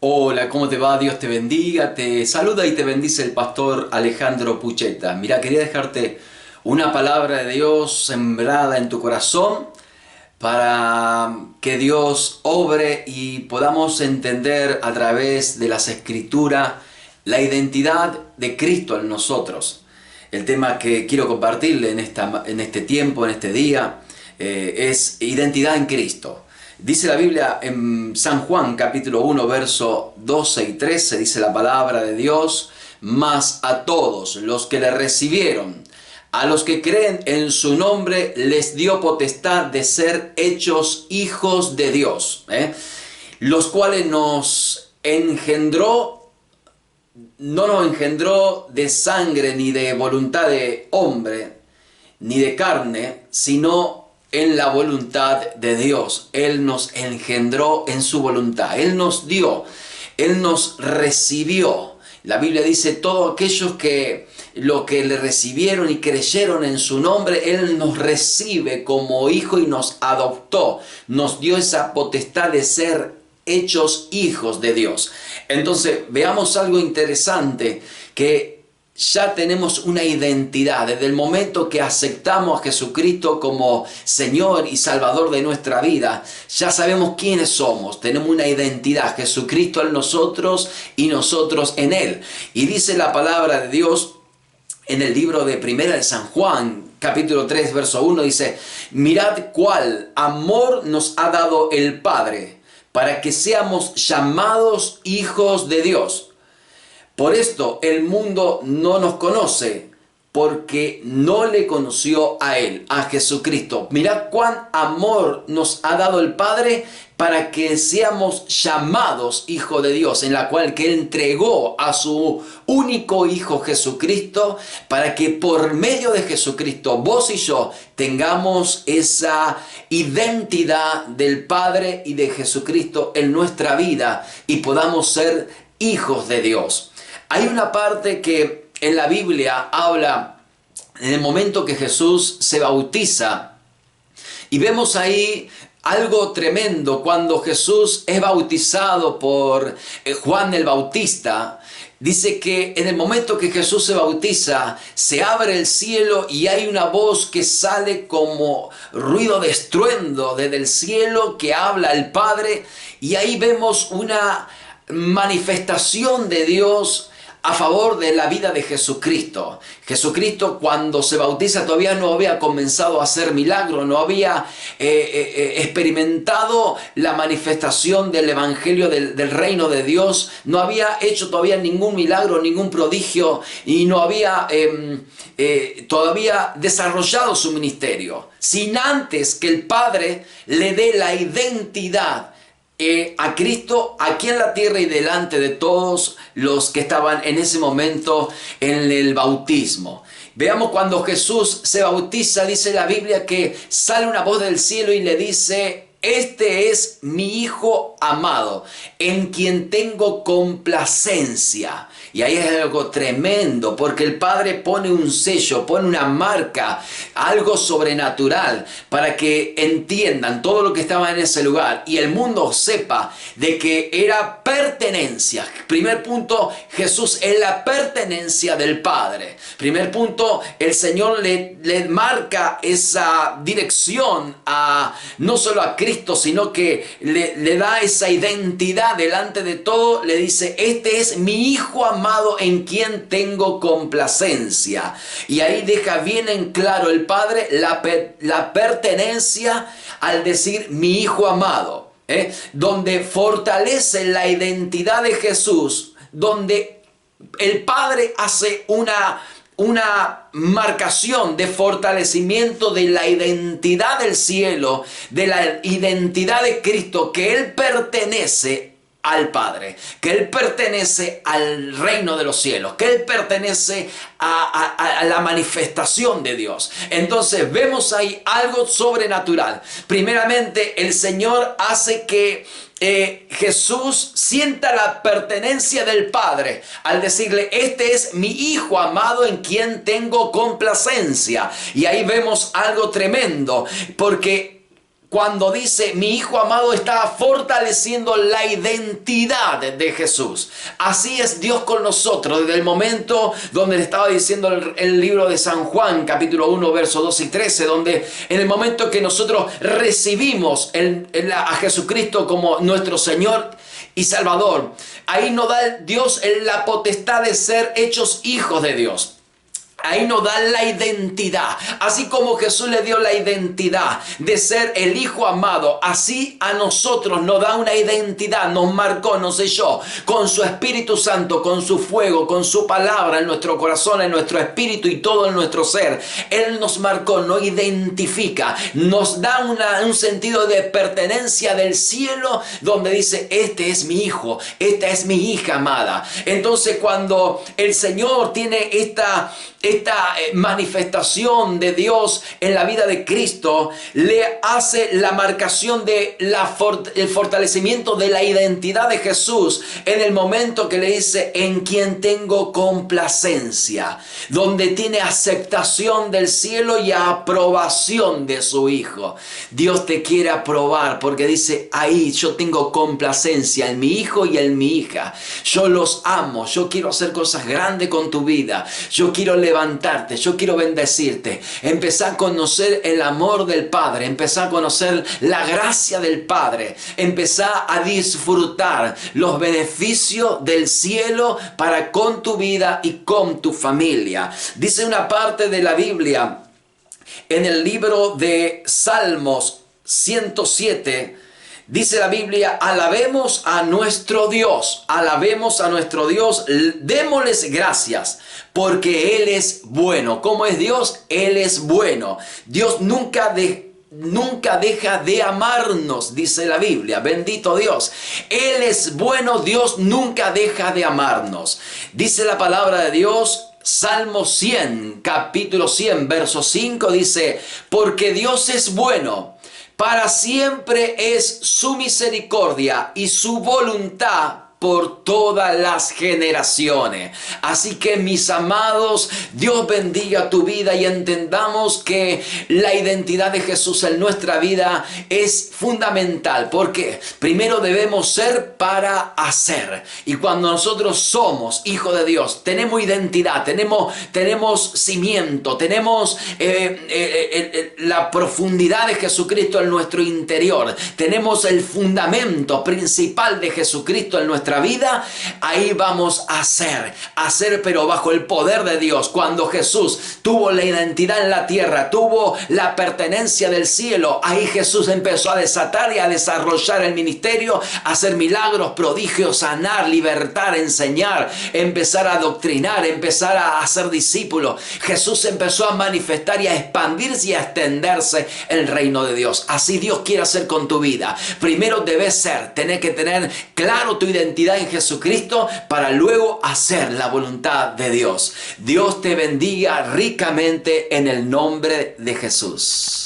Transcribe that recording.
Hola, ¿cómo te va? Dios te bendiga, te saluda y te bendice el pastor Alejandro Pucheta. Mira, quería dejarte una palabra de Dios sembrada en tu corazón para que Dios obre y podamos entender a través de las Escrituras la identidad de Cristo en nosotros. El tema que quiero compartirle en este tiempo, en este día, es identidad en Cristo. Dice la Biblia en San Juan capítulo 1 verso 12 y 13, dice la palabra de Dios: mas a todos los que le recibieron, a los que creen en su nombre, les dio potestad de ser hechos hijos de Dios, los cuales no nos engendró de sangre ni de voluntad de hombre, ni de carne, sino en la voluntad de Dios. Él nos engendró en su voluntad, Él nos dio, Él nos recibió. La Biblia dice: todos aquellos que lo que le recibieron y creyeron en su nombre, Él nos recibe como hijo y nos adoptó, nos dio esa potestad de ser hechos hijos de Dios. Entonces veamos algo interesante, que ya tenemos una identidad. Desde el momento que aceptamos a Jesucristo como Señor y Salvador de nuestra vida, ya sabemos quiénes somos. Tenemos una identidad: Jesucristo en nosotros y nosotros en Él. Y dice la palabra de Dios en el libro de Primera de San Juan, capítulo 3, verso 1, dice: mirad cuál amor nos ha dado el Padre, para que seamos llamados hijos de Dios. Por esto el mundo no nos conoce, porque no le conoció a Él, a Jesucristo. Mirad cuán amor nos ha dado el Padre para que seamos llamados hijos de Dios, en la cual que Él entregó a su único Hijo Jesucristo, para que por medio de Jesucristo vos y yo tengamos esa identidad del Padre y de Jesucristo en nuestra vida y podamos ser hijos de Dios. Hay una parte que en la Biblia habla en el momento que Jesús se bautiza, y vemos ahí algo tremendo. Cuando Jesús es bautizado por Juan el Bautista, dice que en el momento que Jesús se bautiza, se abre el cielo y hay una voz que sale como ruido de estruendo desde el cielo, que habla el Padre, y ahí vemos una manifestación de Dios a favor de la vida de Jesucristo. Jesucristo, cuando se bautiza, todavía no había comenzado a hacer milagros, no había experimentado la manifestación del evangelio del reino de Dios, no había hecho todavía ningún milagro, ningún prodigio, y no había todavía desarrollado su ministerio, sin antes que el Padre le dé la identidad a Cristo aquí en la tierra y delante de todos los que estaban en ese momento en el bautismo. Veamos, cuando Jesús se bautiza, dice la Biblia que sale una voz del cielo y le dice: este es mi Hijo amado, en quien tengo complacencia. Y ahí es algo tremendo, porque el Padre pone un sello, pone una marca, algo sobrenatural, para que entiendan todo lo que estaba en ese lugar y el mundo sepa de que era pertenencia. Primer punto, Jesús es la pertenencia del Padre. Primer punto, el Señor le marca esa dirección no solo a Cristo, sino que le da esa identidad delante de todo. Le dice: este es mi Hijo amado, en quien tengo complacencia. Y ahí deja bien en claro el Padre la pertenencia al decir mi Hijo amado, donde fortalece la identidad de Jesús, donde el Padre hace una marcación de fortalecimiento de la identidad del cielo, de la identidad de Cristo, que Él pertenece al Padre, que Él pertenece al reino de los cielos, que Él pertenece a la manifestación de Dios. Entonces vemos ahí algo sobrenatural. Primeramente, el Señor hace que Jesús sienta la pertenencia del Padre al decirle: este es mi Hijo amado, en quien tengo complacencia. Y ahí vemos algo tremendo, porque cuando dice mi hijo amado, está fortaleciendo la identidad de Jesús. Así es Dios con nosotros, desde el momento donde le estaba diciendo el libro de San Juan, capítulo 1, versos 12 y 13, donde en el momento que nosotros recibimos a Jesucristo como nuestro Señor y Salvador, ahí nos da Dios la potestad de ser hechos hijos de Dios. Ahí nos da la identidad. Así como Jesús le dio la identidad de ser el Hijo amado, así a nosotros nos da una identidad, nos marcó, nos selló con su Espíritu Santo, con su fuego, con su palabra en nuestro corazón, en nuestro espíritu y todo en nuestro ser. Él nos marcó, nos identifica, nos da un sentido de pertenencia del cielo, donde dice, este es mi hijo, esta es mi hija amada. Entonces cuando el Señor tiene esta manifestación de Dios en la vida de Cristo, le hace la marcación de el fortalecimiento de la identidad de Jesús en el momento que le dice, en quien tengo complacencia, donde tiene aceptación del cielo y aprobación de su Hijo. Dios te quiere aprobar porque dice, ahí yo tengo complacencia en mi hijo y en mi hija. Yo los amo, yo quiero hacer cosas grandes con tu vida, yo quiero levantarte, yo quiero bendecirte. Empezá a conocer el amor del Padre, empezá a conocer la gracia del Padre, empezá a disfrutar los beneficios del cielo para con tu vida y con tu familia. Dice una parte de la Biblia en el libro de Salmos 107, dice la Biblia, alabemos a nuestro Dios, démosles gracias, porque Él es bueno. ¿Cómo es Dios? Él es bueno. Dios nunca deja de amarnos, dice la Biblia. Bendito Dios. Él es bueno, Dios nunca deja de amarnos. Dice la palabra de Dios, Salmo 100, capítulo 100, verso 5, dice, porque Dios es bueno, para siempre es su misericordia y su voluntad por todas las generaciones. Así que mis amados, Dios bendiga tu vida y entendamos que la identidad de Jesús en nuestra vida es fundamental. Porque primero debemos ser para hacer. Y cuando nosotros somos hijos de Dios, tenemos identidad, tenemos cimiento, tenemos la profundidad de Jesucristo en nuestro interior, tenemos el fundamento principal de Jesucristo en nuestra vida, ahí vamos a hacer pero bajo el poder de Dios. Cuando Jesús tuvo la identidad en la tierra, tuvo la pertenencia del cielo, ahí Jesús empezó a desatar y a desarrollar el ministerio, a hacer milagros, prodigios, sanar, libertar, enseñar, empezar a adoctrinar, empezar a hacer discípulos. Jesús empezó a manifestar y a expandirse y a extenderse el reino de Dios. Así Dios quiere hacer con tu vida. Primero debes tener que tener claro tu identidad en Jesucristo para luego hacer la voluntad de Dios. Dios te bendiga ricamente en el nombre de Jesús.